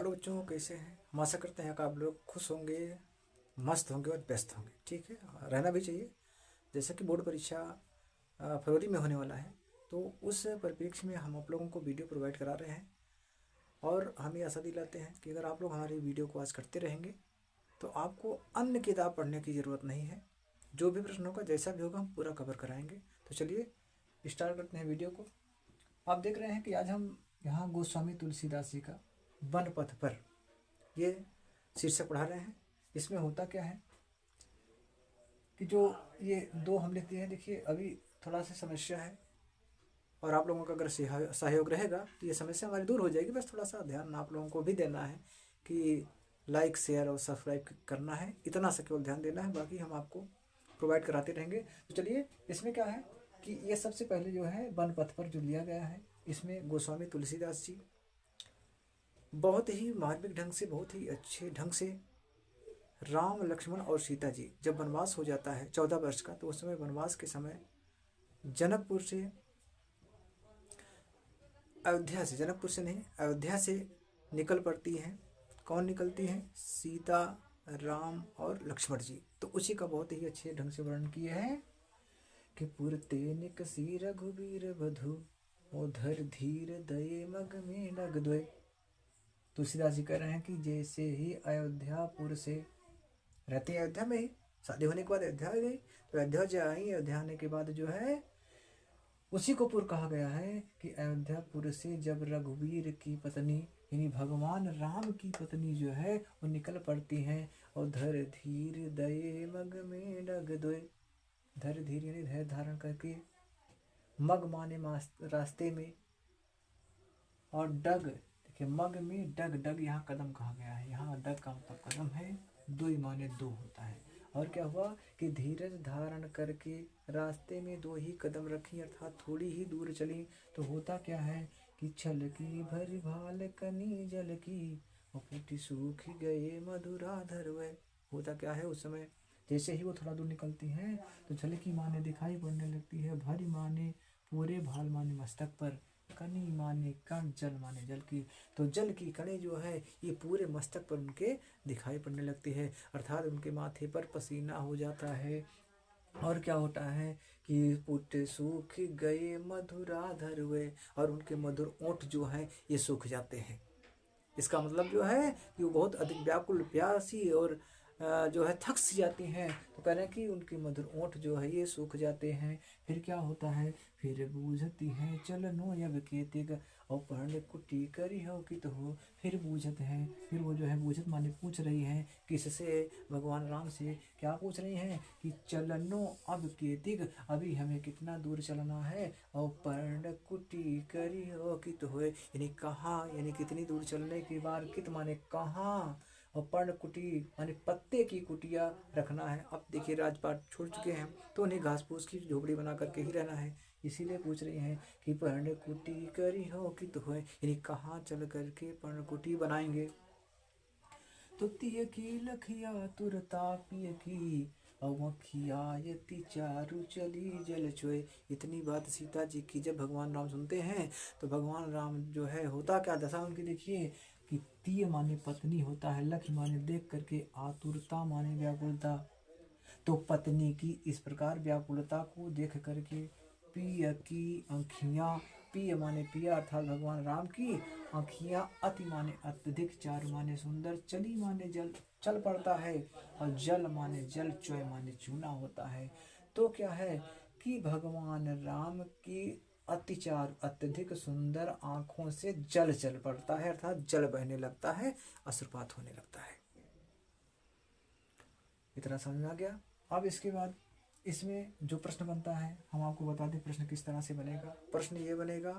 Hello बच्चों, कैसे हैं? हम आशा करते हैं कि आप लोग खुश होंगे, मस्त होंगे और व्यस्त होंगे। ठीक है, रहना भी चाहिए। जैसे कि बोर्ड परीक्षा फरवरी में होने वाला है, तो उस परिप्रेक्ष्य में हम आप लोगों को वीडियो प्रोवाइड करा रहे हैं और हम ये आशा दिलाते हैं कि अगर आप लोग हमारी वीडियो को आज करते रहेंगे तो आपको अन्य किताब पढ़ने की ज़रूरत नहीं है। जो भी प्रश्न होगा, जैसा भी होगा, हम पूरा कवर कराएंगे। तो चलिए स्टार्ट करते हैं वीडियो को। आप देख रहे हैं कि आज हम यहाँ गोस्वामी तुलसीदास जी का वन पथ पर ये शीर्षक पढ़ा रहे हैं। इसमें होता क्या है कि जो ये दो हम लिखते हैं, देखिए अभी थोड़ा सा समस्या है और आप लोगों का अगर सहयोग रहेगा तो ये समस्या हमारी दूर हो जाएगी। बस थोड़ा सा ध्यान आप लोगों को भी देना है कि लाइक शेयर और सब्सक्राइब करना है, इतना सा केवल ध्यान देना है, बाकी हम आपको प्रोवाइड कराते रहेंगे। तो चलिए, इसमें क्या है कि ये सबसे पहले जो है वन पथ पर जो लिया गया है, इसमें गोस्वामी तुलसीदास जी बहुत ही मार्मिक ढंग से, बहुत ही अच्छे ढंग से राम लक्ष्मण और सीता जी जब वनवास हो जाता है 14 वर्ष का, तो उस समय वनवास के समय जनकपुर से अयोध्या से, जनकपुर से नहीं, अयोध्या से निकल पड़ती हैं। कौन निकलती हैं? सीता, राम और लक्ष्मण जी। तो उसी का बहुत ही अच्छे ढंग से वर्णन किए हैं कि पुरते निकसी रघुबीर बधु, उधर धीर दये मग में नग द्वय। तुलसीदास जी कह रहे हैं कि जैसे ही अयोध्यापुर से रहती है, अयोध्या में ही शादी होने के बाद अयोध्या आ गई, तो अयोध्या जो आई, अयोध्या आने के बाद जो है उसी को पुर कहा गया है कि अयोध्यापुर से जब रघुवीर की पत्नी यानी भगवान राम की पत्नी जो है वो निकल पड़ती हैं और धर धीर दये मग में डग द्वय। धर धीर यानी धैर्य धारण करके, मग माने रास्ते में, और डग, देखिए मग में डग, डग यहाँ कदम कहा गया है, यहाँ डग का मतलब कदम है, दुई माने दो होता है। और क्या हुआ कि धीरज धारण करके रास्ते में दो ही कदम रखी, अर्थात थोड़ी ही दूर चली। तो होता क्या है कि छल की भरी भाल कनी जल की, पुटी सूख गए मधुराधर वह। होता क्या है उस समय, जैसे ही वो थोड़ा दूर निकलती हैं तो छल की माने दिखाई पड़ने लगती है, भरी माने पूरे, भाल माने मस्तक पर, कनी माने कण, जल माने जल की। तो जल की कणी जो है ये पूरे मस्तक पर उनके दिखाई पड़ने लगती है, अर्थात उनके माथे पर पसीना हो जाता है। और क्या होता है कि पुट सूख गए मधुराधर हुए, और उनके मधुर ओंठ जो हैं ये सूख जाते हैं। इसका मतलब जो है कि वो बहुत अधिक व्याकुल प्यासी और जो है थक सी जाती हैं। तो कह रहे हैं कि उनके मधुर ओंठ जो है ये सूख जाते हैं। फिर क्या होता है, फिर बूझती हैं चलनो यब के तिग, और पढ़ कुटी करी हो कि तो हो। फिर बूझत हैं, फिर वो जो है बूझत माने पूछ रही हैं, किससे? भगवान राम से। क्या पूछ रही हैं कि चलनो अब के तिग, अभी हमें कितना दूर चलना है, और पर्ण कुटी करी हो कि तो हो, यानी कहाँ, यानी कितनी दूर चलने के बाद, कित माने कहाँ, और पर्ण कुटी माने पत्ते की कुटिया रखना है। अब देखिए राजपाट छोड़ चुके हैं तो उन्हें घास फूस की झोपड़ी बना करके ही रहना है, इसीलिए पूछ रही हैं कि पर्ण कुटी करी हो कि तो हो, यानी कहाँ चल करके पर्ण कुटी बनाएंगे। तो तिय की लखिया तुरता पिय की, अवखियायति चारु चली जल चोय। इतनी बात सीता जी की जब भगवान राम सुनते हैं तो भगवान राम जो है, होता क्या दशा उनकी देखिए कि तीय माने पत्नी होता है, लख माने देख करके, आतुरता माने व्याकुलता। तो पत्नी की इस प्रकार व्याकुलता को देख करके, पिय की आँखियाँ, पिय माने पिया अर्थात भगवान राम की आँखियाँ, अति माने अत्यधिक, चार माने सुंदर, चली माने जल, चल पड़ता है, और जल माने जल, चोय माने चूना होता है। तो क्या है कि भगवान राम की अतिचार, अत्यधिक सुंदर आँखों से जल चल पड़ता है, अर्थात जल बहने लगता है, अश्रुपात होने लगता है। इतना समझ में आ गया। अब इसके बाद इसमें जो प्रश्न बनता है हम आपको बता दें प्रश्न किस तरह से बनेगा। प्रश्न ये बनेगा,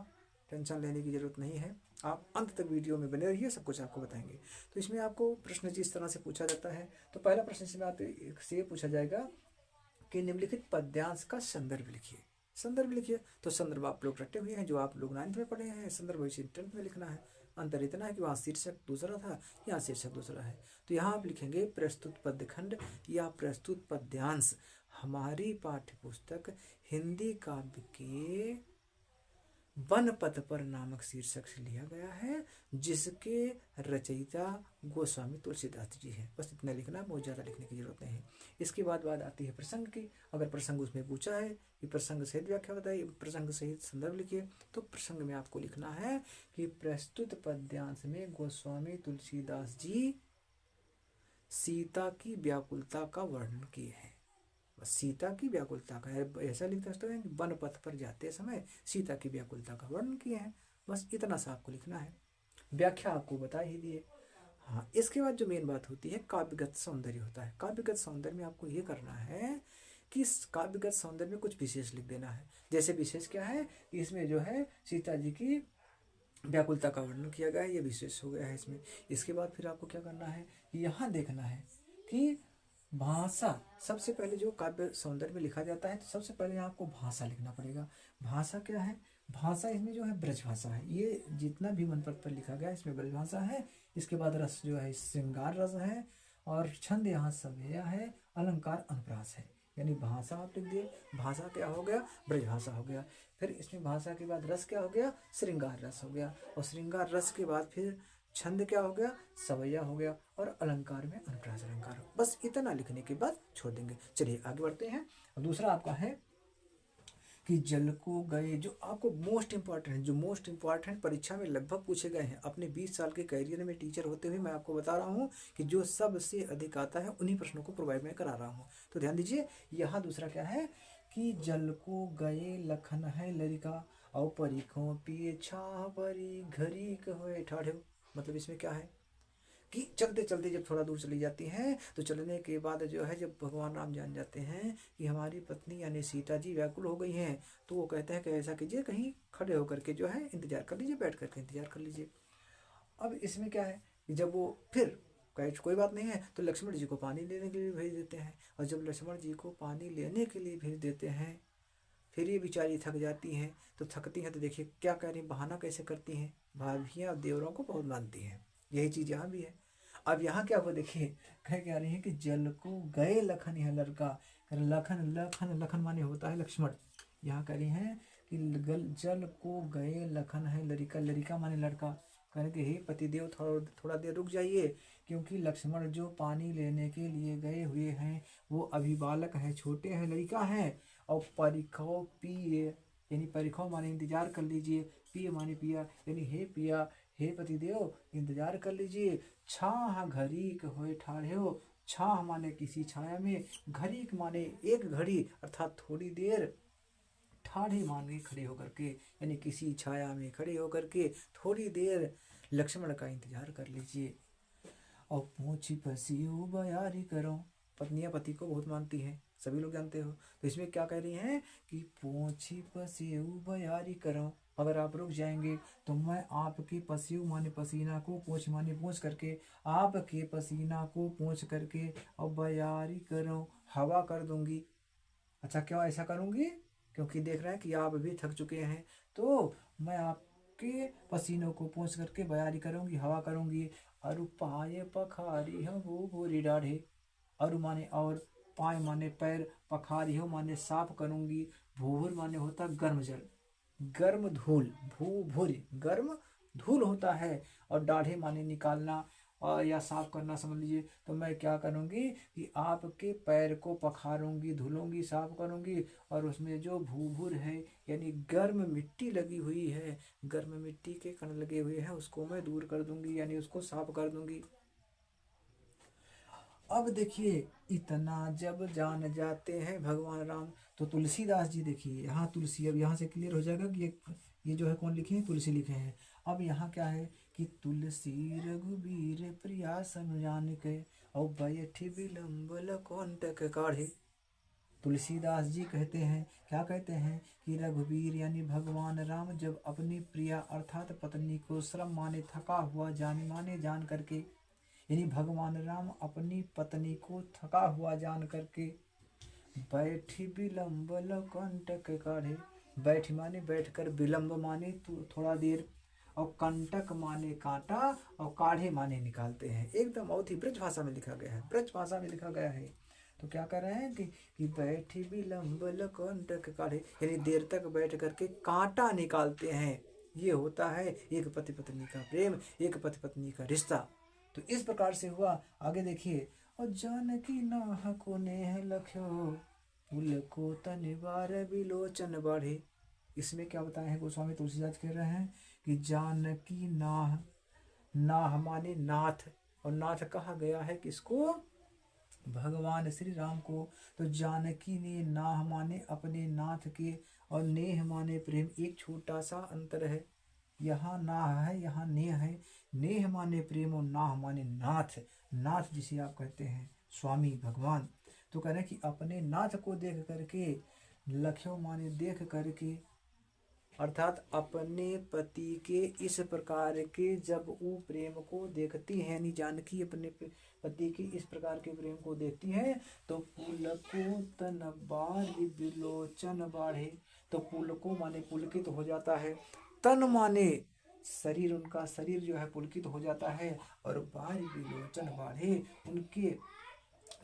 टेंशन लेने की जरूरत नहीं है, आप अंत तक वीडियो में बने रहिए, सब कुछ आपको बताएंगे। तो इसमें आपको प्रश्न जिस तरह से पूछा जाता है, तो पहला प्रश्न इसमें आपसे पूछा जाएगा कि निम्नलिखित पद्यांश का संदर्भ लिखिए। संदर्भ लिखिए, तो संदर्भ आप लोग रटे हुए हैं, जो आप लोग 9th में पढ़े हैं, संदर्भ इसी 10th में लिखना है। अंतर इतना है कि वहाँ शीर्षक दूसरा था, यहाँ शीर्षक दूसरा है। तो यहाँ आप लिखेंगे प्रस्तुत पद्यखंड या प्रस्तुत पद्यांश हमारी पाठ्य पुस्तक हिंदी काव्य के वन पथ पर नामक शीर्षक से लिया गया है, जिसके रचयिता गोस्वामी तुलसीदास जी हैं। बस इतना लिखना है, बहुत ज़्यादा लिखने की जरूरत नहीं है। इसके बाद बात आती है प्रसंग की। अगर प्रसंग उसमें पूछा है कि प्रसंग सहित व्याख्या बताइए, प्रसंग सहित संदर्भ लिखिए, तो प्रसंग में आपको लिखना है कि प्रस्तुत पद्यांश में गोस्वामी तुलसीदास जी सीता की व्याकुलता का वर्णन किए हैं। सीता की व्याकुलता का ऐसा लिखते सकते हैं कि वन पथ पर जाते समय सीता की व्याकुलता का वर्णन किए हैं। बस इतना सा आपको लिखना है, व्याख्या आपको बता ही दिए। हाँ, इसके बाद जो मेन बात होती है काव्यगत सौंदर्य होता है। काव्यगत सौंदर्य में आपको ये करना है कि काव्यगत सौंदर्य में कुछ विशेष लिख देना है। जैसे विशेष क्या है, इसमें जो है सीता जी की व्याकुलता का वर्णन किया गया है, ये विशेष हो गया है इसमें। इसके बाद फिर आपको क्या करना है, यहाँ देखना है कि भाषा, सबसे पहले जो काव्य सौंदर्य में लिखा जाता है तो सबसे पहले आपको भाषा लिखना पड़ेगा। भाषा क्या है, भाषा इसमें जो है ब्रज भाषा है। ये जितना भी मनपथ पर लिखा गया है इसमें ब्रज भाषा है। इसके बाद रस जो है श्रृंगार रस है, और छंद यहाँ सभ्य है, अलंकार अनुप्रास है। यानी भाषा आप लिख दिए, भाषा क्या हो गया, ब्रज भाषा हो गया। फिर इसमें भाषा के बाद रस क्या हो गया, श्रृंगार रस हो गया, और श्रृंगार रस के बाद फिर छंद क्या हो गया, सवैया हो गया, और अलंकार में अनुप्रास अलंकार। बस इतना लिखने के बाद छोड़ देंगे। चलिए आगे बढ़ते हैं। दूसरा आपका है कि जल को गए, जो आपको मोस्ट इंपॉर्टेंट है, जो मोस्ट इंपॉर्टेंट परीक्षा में लगभग पूछे गए हैं। अपने 20 साल के करियर में टीचर होते हुए मैं आपको बता रहा हूँ कि जो सबसे अधिक आता है उन्हीं प्रश्नों को प्रोवाइड मैं करा रहा हूँ। तो ध्यान दीजिए, यहाँ दूसरा क्या है कि जल को गए लखन है लरिका, और परीखों पिए छाह परी घरी कहोए ठाढ़ो। मतलब इसमें क्या है कि चलते चलते जब थोड़ा दूर चली जाती हैं तो चलने के बाद जो है जब भगवान राम जान जाते हैं कि हमारी पत्नी यानी सीता जी व्याकुल हो गई हैं, तो वो कहते हैं कि ऐसा कीजिए, कहीं खड़े होकर के जो है इंतजार कर लीजिए, बैठ करके इंतजार कर लीजिए। अब इसमें क्या है कि जब वो फिर कहे कोई बात नहीं है तो लक्ष्मण जी को पानी लेने के लिए भेज देते हैं, और जब लक्ष्मण जी को पानी लेने के लिए भेज देते हैं, फिर ये बेचारी थक जाती हैं। तो थकती हैं तो देखिए क्या कह रही हैं, बहाना कैसे करती हैं, भाभियाँ देवरों को बहुत मानती हैं। यही चीज़ यहाँ भी है। अब यहाँ क्या हुआ देखिए, कह क्या रही है कि जल को गए लखन है लड़का, लखन लखन लखन माने होता है लक्ष्मण। यहाँ कह रही है कि जल को गए लखन है लड़का, लड़का माने लड़का। कहने के हे पतिदेव थोड़ा देर रुक जाइए, क्योंकि लक्ष्मण जो पानी लेने के लिए गए हुए हैं वो अभी बालक है, छोटे हैं, लड़का है। और परीक्षाओं पिए, यानी परीक्षाओं माने इंतजार कर लीजिए, पिए माने पिया, यानी हे पिया, हे पतिदेव इंतजार कर लीजिए। छाह घड़ीक होए ठाढ़े हो, छाह माने किसी छाया में, घड़ीक माने एक घड़ी अर्थात थोड़ी देर, ठाढ़े माने खड़े होकर के, यानी किसी छाया में खड़े होकर के थोड़ी देर लक्ष्मण का इंतजार कर लीजिए। और पूछी पसियो बयारी करो, पत्नियां पति को बहुत मानती हैं, सभी लोग जानते हो। तो इसमें क्या कह रही हैं कि पूछी पसियो बयारी करो, अगर आप रुक जाएंगे तो मैं आपके पसियो माने पसीना को, पूछ माने पूछ करके, आपके पसीना को पूछ करके और बयारी करो, हवा कर दूंगी। अच्छा क्यों ऐसा करूंगी, क्योंकि देख रहे हैं कि आप भी थक चुके हैं, तो मैं आपके पसीनों को पूछ करके बयारी करूंगी, हवा करूंगी। अरु पाए पखारी हम वो भूरी डाढ़े, अरु माने और, पाए माने पैर, पखारी हो माने साफ करूंगी, भूर माने होता गर्म जल, गर्म धूल, भू भूरी गर्म धूल होता है, और डाढ़े माने निकालना और या साफ करना समझ लीजिए। तो मैं क्या करूंगी कि आपके पैर को पखारूंगी, धुलूंगी, साफ करूंगी, और उसमें जो भूभुर है यानी गर्म मिट्टी लगी हुई है, गर्म मिट्टी के कण लगे हुए हैं, उसको मैं दूर कर दूंगी, यानी उसको साफ कर दूंगी। अब देखिए इतना जब जान जाते हैं भगवान राम, तो तुलसीदास जी देखिए यहाँ तुलसी, अब यहाँ से क्लियर हो जाएगा कि ये जो है कौन लिखे हैं, तुलसी लिखे हैं। अब यहाँ क्या है कि तुलसी रघुबीर प्रिया सम जान के, और बैठी विलंब कंटक काढ़े। तुलसीदास जी कहते हैं, क्या कहते हैं कि रघुवीर यानी भगवान राम जब अपनी प्रिया अर्थात पत्नी को श्रम माने थका हुआ जान करके, यानी भगवान राम अपनी पत्नी को थका हुआ जान करके बैठी विलंब कंटक काढ़े, बैठ माने बैठकर, विलंब माने थोड़ा देर, और कंटक माने कांटा, और काढ़े माने निकालते हैं। एकदम बहुत ही ब्रज भाषा में लिखा गया है, ब्रज भाषा में लिखा गया है। तो क्या कर रहे हैं कि बैठी विलंब कंटक काढ़े, यानी देर तक बैठ करके कांटा निकालते हैं। ये होता है एक पति पत्नी का प्रेम, एक पति पत्नी का रिश्ता। तो इस प्रकार से हुआ। आगे देखिए, और जानकी नाह को नेह लख्यो, पुल को तनिवार विलोचन बढ़े। इसमें क्या बताए हैं गोस्वामी तुलसीदास कह रहे हैं कि जानकी नाह, नाह माने नाथ, और नाथ कहा गया है किसको? भगवान श्री राम को। तो जानकी ने नाह माने अपने नाथ के, और नेह माने प्रेम। एक छोटा सा अंतर है, यहाँ नाह है, यहाँ नेह है। नेह माने प्रेम और नाह माने नाथ। नाथ जिसे आप कहते हैं स्वामी भगवान। तो कह रहे हैं कि अपने नाथ को देख करके, लख्यो माने देख करके, अर्थात अपने पति के इस प्रकार के जब वो प्रेम को देखती है, यानी जानकी अपने पति के इस प्रकार के प्रेम को देखती है, तो पुलको तन बाढ़ विलोचन बाढ़े। तो पुलको माने पुलकित हो जाता है, तन माने शरीर, उनका शरीर जो है पुलकित हो जाता है, और बाढ़ विलोचन बाढ़े, उनके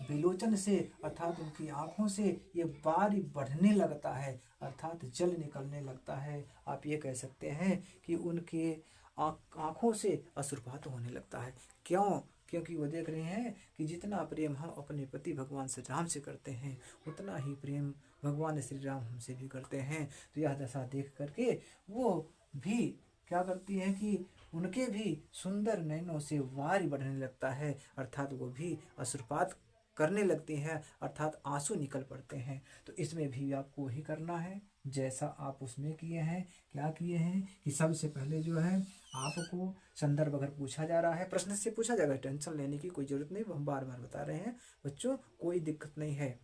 विलोचन से अर्थात उनकी आंखों से ये बारी बढ़ने लगता है, अर्थात जल निकलने लगता है। आप ये कह सकते हैं कि उनके आंखों से अश्रुपात होने लगता है। क्यों? क्योंकि वो देख रहे हैं कि जितना प्रेम हम अपने पति भगवान श्री राम से करते हैं, उतना ही प्रेम भगवान श्री राम हमसे भी करते हैं। तो यह दशा देख करके वो भी क्या करती है कि उनके भी सुंदर नयनों से वारी बढ़ने लगता है, अर्थात वो भी अश्रुपात करने लगती हैं, अर्थात आंसू निकल पड़ते हैं। तो इसमें भी आपको वही करना है जैसा आप उसमें किए हैं। क्या किए हैं कि सबसे पहले जो है आपको संदर्भ अगर पूछा जा रहा है, प्रश्न से पूछा जाएगा, टेंशन लेने की कोई जरूरत नहीं, हम बार बार बता रहे हैं बच्चों, कोई दिक्कत नहीं है।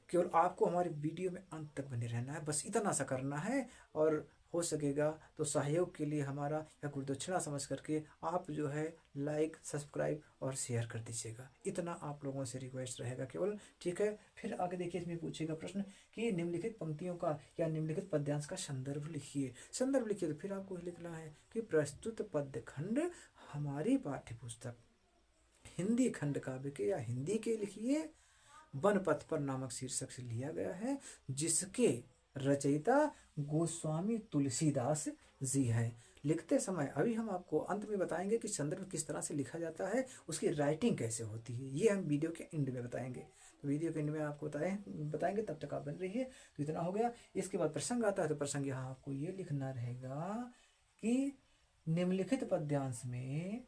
केवल आपको हमारे वीडियो में अंत तक बने रहना है, बस इतना सा करना है। और हो सकेगा तो सहयोग के लिए हमारा या गुरुदक्षिणा समझ करके आप जो है लाइक, सब्सक्राइब और शेयर कर दीजिएगा। इतना आप लोगों से रिक्वेस्ट रहेगा केवल, ठीक है। फिर आगे देखिए, इसमें पूछेगा प्रश्न कि निम्नलिखित पंक्तियों का या निम्नलिखित पद्यांश का संदर्भ लिखिए। संदर्भ लिखिए तो फिर आपको लिखना है कि प्रस्तुत पद्य खंड हमारी पाठ्य पुस्तक हिंदी खंड काव्य के या हिंदी के लिखिए, वन पथ पर नामक शीर्षक से लिया गया है, जिसके रचयिता गोस्वामी तुलसीदास जी हैं। लिखते समय अभी हम आपको अंत में बताएंगे कि संदर्भ किस तरह से लिखा जाता है, उसकी राइटिंग कैसे होती है, ये हम वीडियो के एंड में बताएंगे। तो वीडियो के एंड में आपको बताएंगे, तब तक आप बन रहिए। तो इतना हो गया। इसके बाद प्रसंग आता है, तो प्रसंग यहाँ आपको ये लिखना रहेगा कि निम्नलिखित पद्यांश में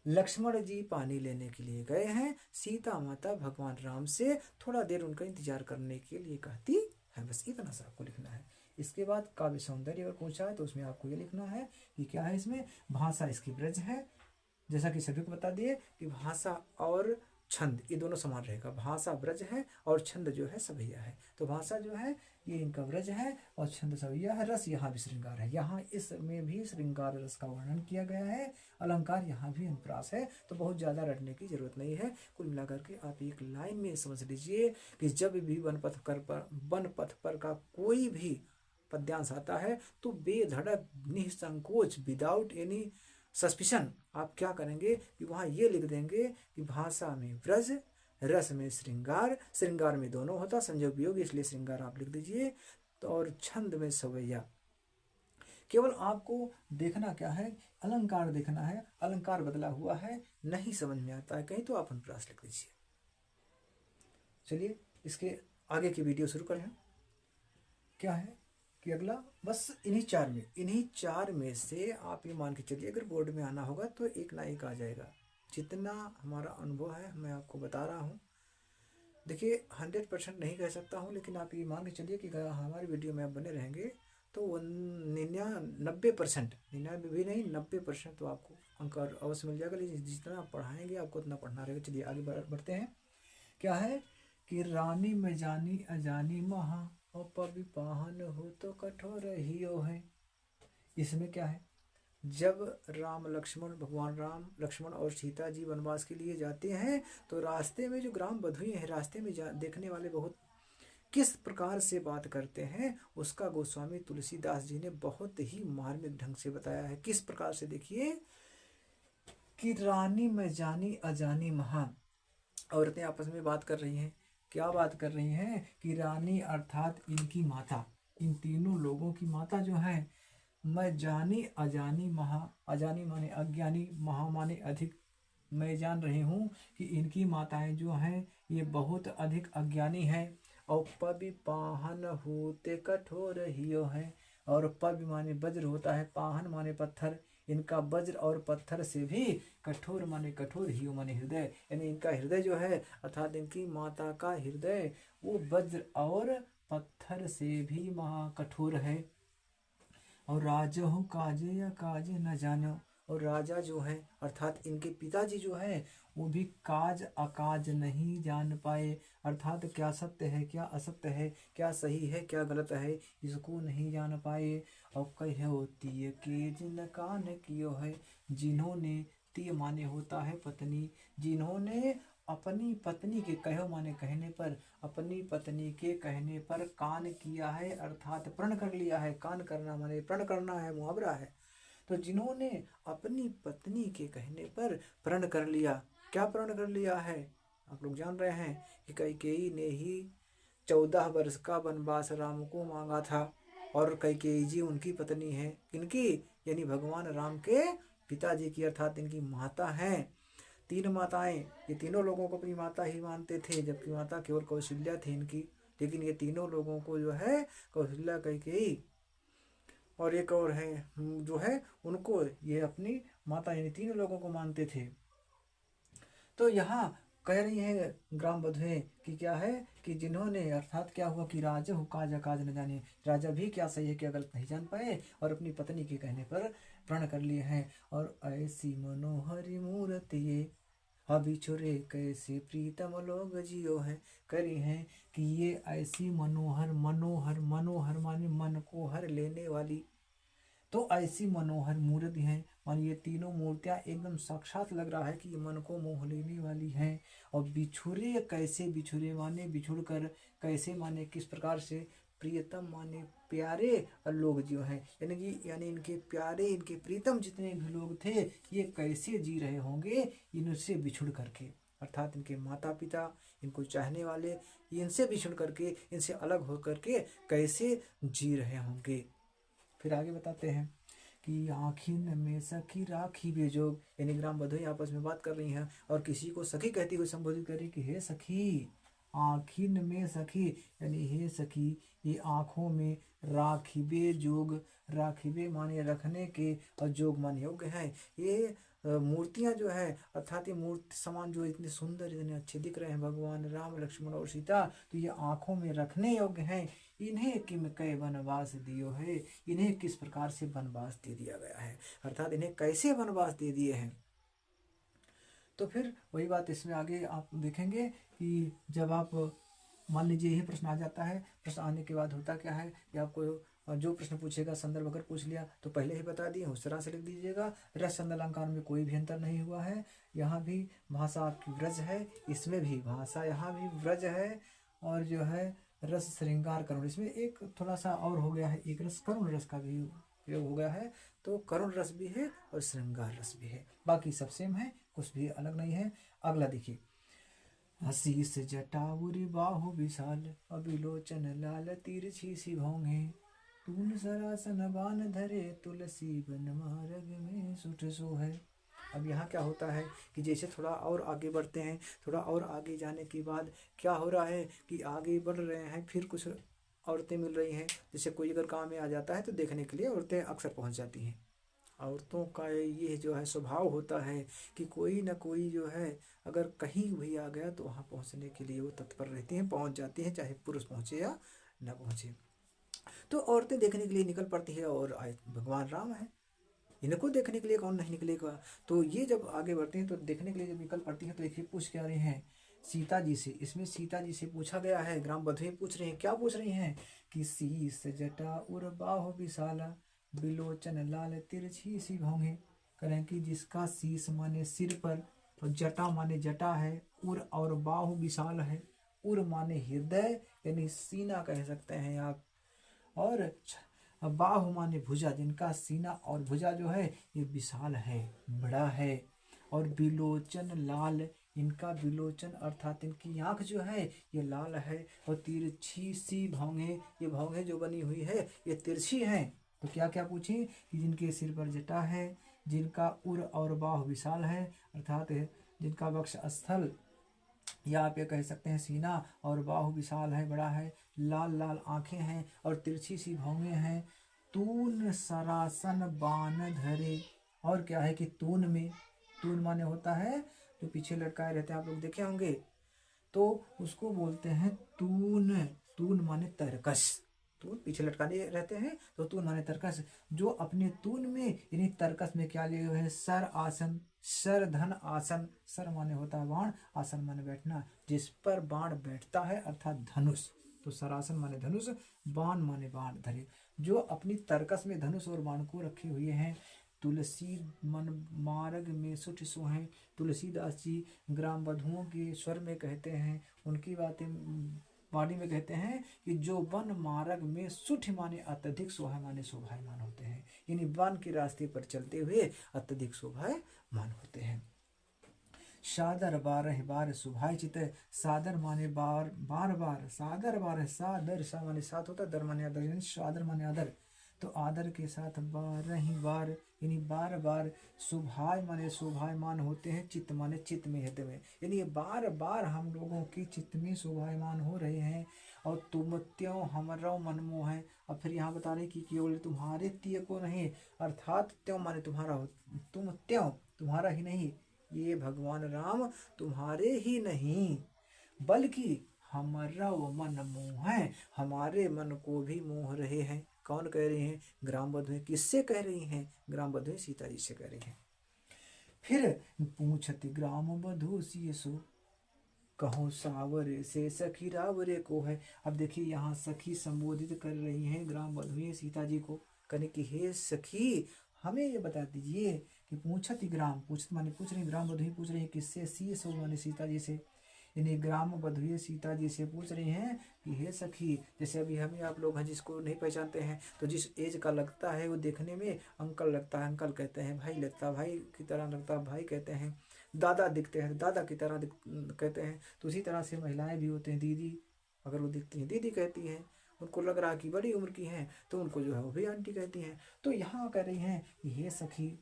लक्ष्मण जी पानी लेने के लिए गए हैं, सीता माता भगवान राम से थोड़ा देर उनका इंतजार करने के लिए कहती है। बस इतना सा आपको लिखना है। इसके बाद काव्य सौंदर्य अगर पूछा है तो उसमें आपको ये लिखना है कि क्या है इसमें, भाषा इसकी ब्रज है, जैसा कि सभी को बता दिए कि भाषा और छंद ये दोनों समान रहेगा। भाषा ब्रज है और छंद जो है सभैया है। तो भाषा जो है ये इनका ब्रज है और छंद सभैया है। रस यहाँ भी श्रृंगार है, यहाँ इसमें भी श्रृंगार रस का वर्णन किया गया है। अलंकार यहाँ भी अनुप्रास है। तो बहुत ज़्यादा रटने की जरूरत नहीं है। कुल मिलाकर के आप एक लाइन में समझ लीजिए कि जब भी वन पथ पर का कोई भी पद्यांश आता है तो बेधड़क निसंकोच विदाउट एनी सस्पिशन आप क्या करेंगे कि वहाँ ये लिख देंगे कि भाषा में ब्रज, रस में श्रृंगार, श्रृंगार में दोनों होता संयोग वियोग, इसलिए श्रृंगार आप लिख दीजिए। तो और छंद में सवैया। केवल आपको देखना क्या है, अलंकार देखना है। अलंकार बदला हुआ है, नहीं समझ में आता है कहीं तो आप अनुप्रास लिख दीजिए। चलिए इसके आगे की वीडियो शुरू करें। क्या है कि अगला बस इन्हीं चार में से आप ये मान के चलिए, अगर बोर्ड में आना होगा तो एक ना एक आ जाएगा। जितना हमारा अनुभव है मैं आपको बता रहा हूँ। देखिए 100% नहीं कह सकता हूँ, लेकिन आप ये मान के चलिए कि हमारी वीडियो में आप बने रहेंगे तो 90%, 99 भी नहीं 90% तो आपको अंक अवश्य मिल जाएगा। लेकिन जितना आप पढ़ाएंगे आपको उतना पढ़ना रहेगा। चलिए आगे बढ़ते हैं। क्या है कि रानी में जानी अजानी महा, और पवि पाहन हो तो कठोर ही है। इसमें क्या है, जब भगवान राम लक्ष्मण और सीता जी वनवास के लिए जाते हैं तो रास्ते में जो ग्राम बधुए हैं, रास्ते में देखने वाले बहुत किस प्रकार से बात करते हैं, उसका गोस्वामी तुलसीदास जी ने बहुत ही मार्मिक ढंग से बताया है। किस प्रकार से, देखिए कि रानी में जानी अजानी महा, औरतें आपस में बात कर रही हैं। क्या बात कर रही हैं कि रानी अर्थात इनकी माता, इन तीनों लोगों की माता जो है, मैं जानी अजानी महा, अजानी माने अज्ञानी, महा माने अधिक, मैं जान रही हूँ कि इनकी माताएं जो हैं ये बहुत अधिक अज्ञानी हैं। और पवि पाहन होते कठोर हियो है। और पवि माने वज्र होता है, पाहन माने पत्थर, इनका वज्र और पत्थर से भी कठोर माने कठोर, हियो माने हृदय, यानी इनका हृदय जो है अर्थात इनकी माता का हृदय वो वज्र और पत्थर से भी महा कठोर है। और राजा हो काजे या काजे न जानो, और राजा जो है अर्थात इनके पिताजी जो है वो भी काज अकाज नहीं जान पाए, अर्थात क्या सत्य है क्या असत्य है, क्या सही है क्या गलत है, इसको नहीं जान पाए। और कहो तीय के जिन कान कियो है, जिन्होंने, तीय माने होता है पत्नी, जिन्होंने अपनी पत्नी के, कहो माने कहने पर, अपनी पत्नी के कहने पर कान किया है, अर्थात प्रण कर लिया है। कान करना माने प्रण करना है, मुहावरा है। तो जिन्होंने अपनी पत्नी के कहने पर प्रण कर लिया, क्या प्रण कर लिया है आप लोग जान रहे हैं कि कैकेयी ने ही 14 वर्ष का वनवास राम को मांगा था। और कैकेयी जी उनकी पत्नी है, इनकी यानी भगवान राम के पिताजी की, अर्थात इनकी माता हैं। तीन माताएं, ये तीनों लोगों को अपनी माता ही मानते थे, जबकि माता केवल कौशल्या थी इनकी। लेकिन ये तीनों लोगों को जो है कौशल्या, कैकेयी और एक और है जो है, उनको ये अपनी माता यानी तीनों लोगों को मानते थे। तो यहाँ कह रही है ग्राम बधुएं कि क्या है कि जिन्होंने, अर्थात क्या हुआ कि राजा हो काज अकाज न जाने, राजा भी क्या सही है क्या गलत नहीं जान पाए और अपनी पत्नी के कहने पर प्रण कर लिए हैं। और ऐसी मनोहरी मूर्ति ये अबिछुरे कैसे प्रीतम लोग जियो है, करी हैं कि ये ऐसी मनोहर, मनोहर मनोहर माने मन को हर लेने वाली, तो ऐसी मनोहर मूर्ति हैं, मान ये तीनों मूर्तियां एकदम साक्षात लग रहा है कि ये मन को मोह लेने वाली हैं। और बिछुरे कैसे, बिछुरे माने बिछुड़ कर, कैसे माने किस प्रकार से, प्रियतम माने प्यारे, और लोग जो हैं यानी कि यानी इनके प्यारे, इनके प्रीतम जितने भी लोग थे ये कैसे जी रहे होंगे इनसे बिछुड़ करके, अर्थात इनके माता पिता, इनको चाहने वाले, इनसे बिछुड़ करके, इनसे अलग हो करके कैसे जी रहे होंगे। फिर आगे बताते हैं कि आखिन में सखी राखी बेजोग, यानी ग्राम बधुएं आपस में बात कर रही हैं और किसी को सखी कहती हुई संबोधित कर रही कि हे सखी, आखिन में सखी यानी हे सखी, ये आँखों में राखिबे जोग, राखिबे माने रखने के और जोग माने योग्य हैं। ये मूर्तियां जो है अर्थात ये मूर्ति समान जो इतने सुंदर, इतने अच्छे दिख रहे हैं भगवान राम लक्ष्मण और सीता, तो ये आँखों में रखने योग्य हैं। इन्हें किम कै वनवास दियो है, इन्हें किस प्रकार से वनवास दे दिया गया है, अर्थात इन्हें कैसे वनवास दे दिए हैं। तो फिर वही बात इसमें आगे आप देखेंगे कि जब आप मान लीजिए यही प्रश्न आ जाता है, प्रश्न आने के बाद होता क्या है कि आपको जो प्रश्न पूछेगा संदर्भ अगर पूछ लिया तो पहले ही बता दिए, उस तरह से लिख दीजिएगा। रस छंद अलंकार में कोई भी अंतर नहीं हुआ है, यहाँ भी भाषा आपकी व्रज है, इसमें भी भाषा यहाँ भी व्रज है। और जो है रस श्रृंगार करुण, इसमें एक थोड़ा सा और हो गया है, एक रस करुण रस का भी प्रयोग हो गया है, तो करुण रस भी है और श्रृंगार रस भी है, बाकी सब सेम है, कुछ भी अलग नहीं है। अगला देखिए, हसीस जटाउरी बाहु विशाल, अबिलोचन लाल तिरछी सी भौंगे, तून सरासन बान धरे, तुलसी बन मार्ग में सुठ सो है। अब यहाँ क्या होता है कि जैसे थोड़ा और आगे बढ़ते हैं, थोड़ा और आगे जाने के बाद क्या हो रहा है कि आगे बढ़ रहे हैं, फिर कुछ औरतें मिल रही हैं। जैसे कोई अगर गाँव में आ जाता है तो देखने के लिए औरतें अक्सर पहुँच जाती हैं। औरतों का ये जो है स्वभाव होता है कि कोई ना कोई जो है अगर कहीं भी आ गया तो वहाँ पहुँचने के लिए वो तत्पर रहती हैं, पहुँच जाती हैं, चाहे पुरुष पहुँचे या न पहुँचे। तो औरतें देखने के लिए निकल पड़ती है और भगवान राम है, इनको देखने के लिए कौन नहीं निकलेगा। तो ये जब आगे बढ़ते हैं तो देखने के लिए जब निकल पड़ती है तो देखिए पूछ क्या रहे हैं सीता जी से, इसमें सीता जी से पूछा गया है, ग्राम बधुएं पूछ रहे हैं, क्या पूछ रही हैं कि शीस जटा उर बाहु विशाला, बिलोचन लाल तिरछी सी भौंगे, करें कि जिसका शीस माने सिर पर और जटा माने जटा है, उर और बाहु विशाल है, उर माने हृदय यानी सीना कह सकते हैं आप, और बाहु माने भुजा, जिनका सीना और भुजा जो है ये विशाल है, बड़ा है। और बिलोचन लाल इनका विलोचन अर्थात इनकी आँख जो है ये लाल है, और तिरछी सी भौहें, ये भौहें जो बनी हुई है ये तिरछी हैं। तो क्या क्या पूछे कि जिनके सिर पर जटा है, जिनका उर और बाहु विशाल है, अर्थात जिनका वक्ष स्थल या आप ये कह सकते हैं सीना और बाहु विशाल है, बड़ा है, लाल लाल आंखें हैं और तिरछी सी भौहें हैं। तून सरासन बाण धरे, और क्या है कि तून में, तून माने होता है जो पीछे लटकाए रहते हैं, आप लोग देखे होंगे, तो उसको बोलते हैं तून। तून माने तरकस, तून पीछे लटकाने रहते हैं तो तून माने तरकस। जो अपने तून में यानी तरकस में क्या लिए हुए हैं, सर आसन, सर धन आसन, सर माने होता है बाण, आसन माने बैठना, जिस पर बाण बैठता है अर्थात धनुष। तो सरासन माने धनुष, बाण माने बाण धरे, जो अपनी तरकस में धनुष और बाण को रखे हुए हैं। तुलसी मन मार्ग में सुठ सोहें, तुलसीदास जी ग्राम बधुओं के स्वर में कहते हैं, उनकी बातें वाणी में कहते हैं कि जो वन मार्ग में सुठ माने अत्यधिक शोभा माने शोभायमान होते हैं, यानी वन के रास्ते पर चलते हुए अत्यधिक शोभायमान होते हैं। सादर बारह बार सुभाय चित, सादर माने बार बार बार, सादर बार, सादर सा माने साथ होता, दर माने आदर, यानी सादर माने आदर, तो आदर के साथ बारह बार यानी बार बार, सुभाय माने शोभायमान होते हैं, चित्त माने चित्त में हृदय में, यानी ये बार बार हम लोगों की चित्त में शोभायमान हो रहे हैं। और तुम त्यों हमरो मनमोह है, अब फिर यहाँ बता रहे कि केवल तुम्हारे त्य को नहीं, अर्थात त्यों माने तुम्हारा हो, तुम त्यों तुम्हारा ही नहीं, ये भगवान राम तुम्हारे ही नहीं बल्कि हमारा वो मन मोह है, हमारे मन को भी मोह रहे हैं। कौन कह रही हैं, ग्राम बधुएं। किससे कह रही हैं, ग्राम बधुएं सीता जी से कह रही हैं। फिर पूछत ग्राम बधु सिय सो, कहो सावरे से सखी रावरे को है। अब देखिए यहाँ सखी संबोधित कर रही हैं ग्राम बधुएं सीता जी को, कहने की हे सखी हमें ये बता दीजिए कि पूछत ग्राम, पूछत माने पूछ रही, ग्राम बधुएं पूछ रही है किससे, सिय सो माने सीता जी से, यानी ग्राम बधुए सीता जी से पूछ रही हैं कि हे सखी, जैसे अभी हमें आप लोग हैं जिसको नहीं पहचानते हैं, तो जिस एज का लगता है वो देखने में अंकल लगता है, अंकल कहते हैं, भाई लगता है भाई की तरह लगता है, भाई कहते हैं, दादा दिखते हैं दादा की तरह कहते हैं, तो उसी तरह से महिलाएं भी होते हैं, दीदी अगर वो दिखती हैं दीदी कहती हैं, उनको लग रहा है कि बड़ी उम्र की हैं तो उनको जो है वो भी आंटी कहती हैं। तो यहाँ कह रही हैं कि हे सखी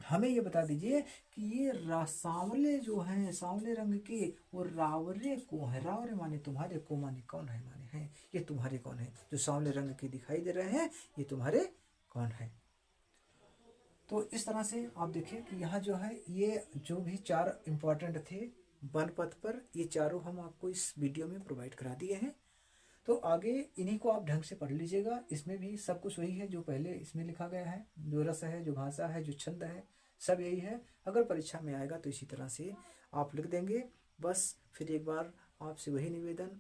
हमें ये बता दीजिए कि ये सांवले जो हैं, सांवले रंग के, वो रावरे को है, रावरे माने तुम्हारे, को माने कौन है, माने हैं, ये तुम्हारे कौन है, जो सांवले रंग के दिखाई दे रहे हैं ये तुम्हारे कौन है। तो इस तरह से आप देखिए कि यहाँ जो है ये जो भी चार इंपॉर्टेंट थे वन पथ पर, ये चारों हम आपको इस वीडियो में प्रोवाइड करा दिए हैं। तो आगे इन्हीं को आप ढंग से पढ़ लीजिएगा, इसमें भी सब कुछ वही है जो पहले इसमें लिखा गया है, जो रस है, जो भाषा है, जो छंद है, सब यही है। अगर परीक्षा में आएगा तो इसी तरह से आप लिख देंगे। बस फिर एक बार आपसे वही निवेदन,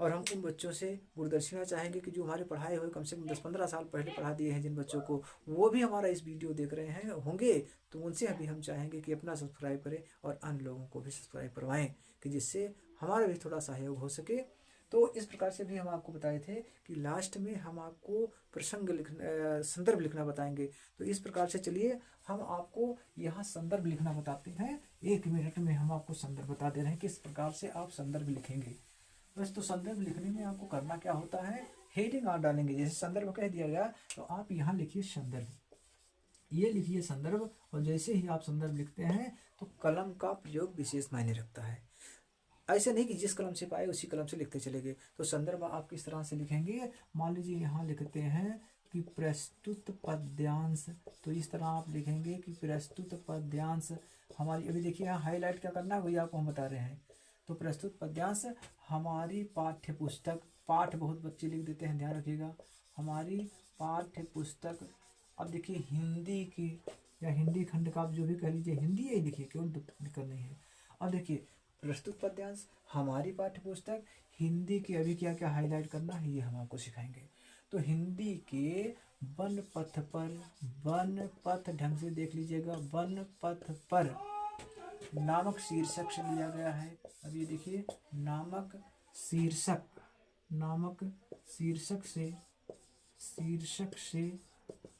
और हम उन बच्चों से गुरुदक्षिणा चाहेंगे कि जो हमारे पढ़ाए हुए कम से कम 10-15 साल पहले पढ़ा दिए हैं जिन बच्चों को, वो भी हमारा इस वीडियो देख रहे हैं होंगे, तो उनसे अभी हम चाहेंगे कि अपना सब्सक्राइब करें और अन्य लोगों को भी सब्सक्राइब करवाएं, कि जिससे हमारा भी थोड़ा सहयोग हो सके। तो इस प्रकार से भी हम आपको बताए थे कि लास्ट में हम आपको प्रसंग लिखना, संदर्भ लिखना बताएंगे। तो इस प्रकार से चलिए हम आपको यहाँ संदर्भ लिखना बताते हैं। 1 मिनट में हम आपको संदर्भ बता दे रहे हैं किस प्रकार से आप संदर्भ लिखेंगे। बस तो संदर्भ लिखने में आपको करना क्या होता है, हेडिंग आप डालेंगे, जैसे संदर्भ कह दिया गया तो आप यहाँ लिखिए संदर्भ, ये लिखिए संदर्भ, और जैसे ही आप संदर्भ लिखते हैं तो कलम का प्रयोग विशेष मायने रखता है। ऐसे नहीं कि जिस कलम से पाए उसी कलम से लिखते चले गए। तो संदर्भ आप किस तरह से लिखेंगे, मान लीजिए यहाँ लिखते हैं कि प्रस्तुत पद्यांश, तो इस तरह आप लिखेंगे कि प्रस्तुत पद्यांश हमारी, अभी देखिए यहाँ हाईलाइट क्या करना है वही आपको हम बता रहे हैं। तो प्रस्तुत पद्यांश हमारी पाठ्य पुस्तक, पाठ बहुत बच्चे लिख देते हैं, ध्यान रखिएगा, हमारी पाठ्य पुस्तक। अब देखिए हिंदी की या हिंदी खंड का आप जो भी कह लीजिए, हिंदी ही लिखिए, केवल दिक्कत नहीं है। अब देखिए प्रस्तुत पद्यांश हमारी पाठ्य पुस्तक, हिंदी के अभी क्या क्या हाईलाइट करना है ये हम आपको सिखाएंगे। तो हिंदी के वन पथ पर, वन पथ ढंग से देख लीजिएगा, वन पथ पर नामक शीर्षक से लिया गया है। अब ये देखिए नामक शीर्षक, नामक शीर्षक से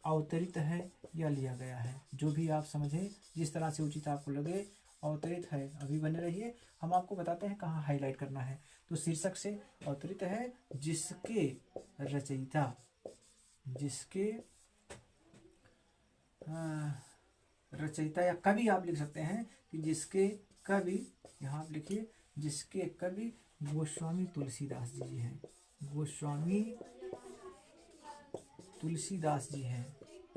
अवतरित है या लिया गया है, जो भी आप समझे, जिस तरह से उचित आपको लगे अवतरित है। अभी बने रहिए, हम आपको बताते हैं कहाँ हाईलाइट करना है। तो शीर्षक से अवतरित है जिसके रचयिता, जिसके रचयिता या कवि आप लिख सकते हैं कि जिसके कवि, यहाँ आप लिखिए जिसके कवि गोस्वामी तुलसीदास जी हैं। गोस्वामी तुलसीदास जी हैं।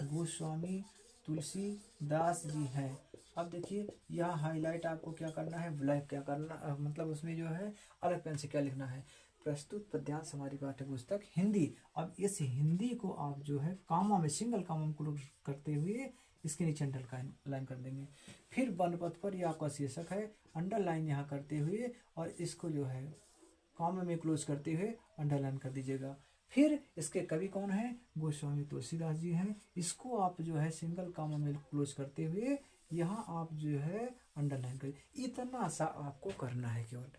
गोस्वामी तुलसीदास जी हैं। अब देखिए यहाँ हाईलाइट आपको क्या करना है, ब्लैक क्या करना, मतलब उसमें जो है अलग पेन से क्या लिखना है, प्रस्तुत पद्यांश हमारी पाठ्य पुस्तक हिंदी। अब इस हिंदी को आप जो है कामा में, सिंगल कामा में क्लोज करते हुए इसके नीचे अंडरलाइन कर देंगे। फिर वन पथ पर यह आपका शीर्षक है, अंडरलाइन यहाँ करते हुए और इसको जो है कामा में क्लोज करते हुए अंडरलाइन कर दीजिएगा। फिर इसके कवि कौन है, गोस्वामी तुलसीदास जी हैं। इसको आप जो है सिंगल कामा में क्लोज करते हुए यहाँ आप जो है अंडरलाइन करिए। इतना सा आपको करना है, केवल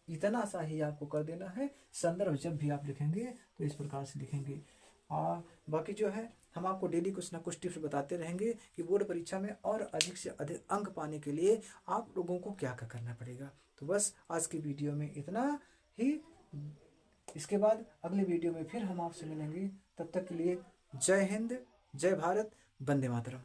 इतना सा ही आपको कर देना है। संदर्भ जब भी आप लिखेंगे तो इस प्रकार से लिखेंगे। बाकी जो है हम आपको डेली कुछ ना कुछ टिप्स बताते रहेंगे कि बोर्ड परीक्षा में और अधिक से अधिक अंक पाने के लिए आप लोगों को क्या क्या करना पड़ेगा। तो बस आज की वीडियो में इतना ही। इसके बाद अगले वीडियो में फिर हम आपसे मिलेंगे। तब तक के लिए जय हिंद, जय भारत, वंदे मातरम।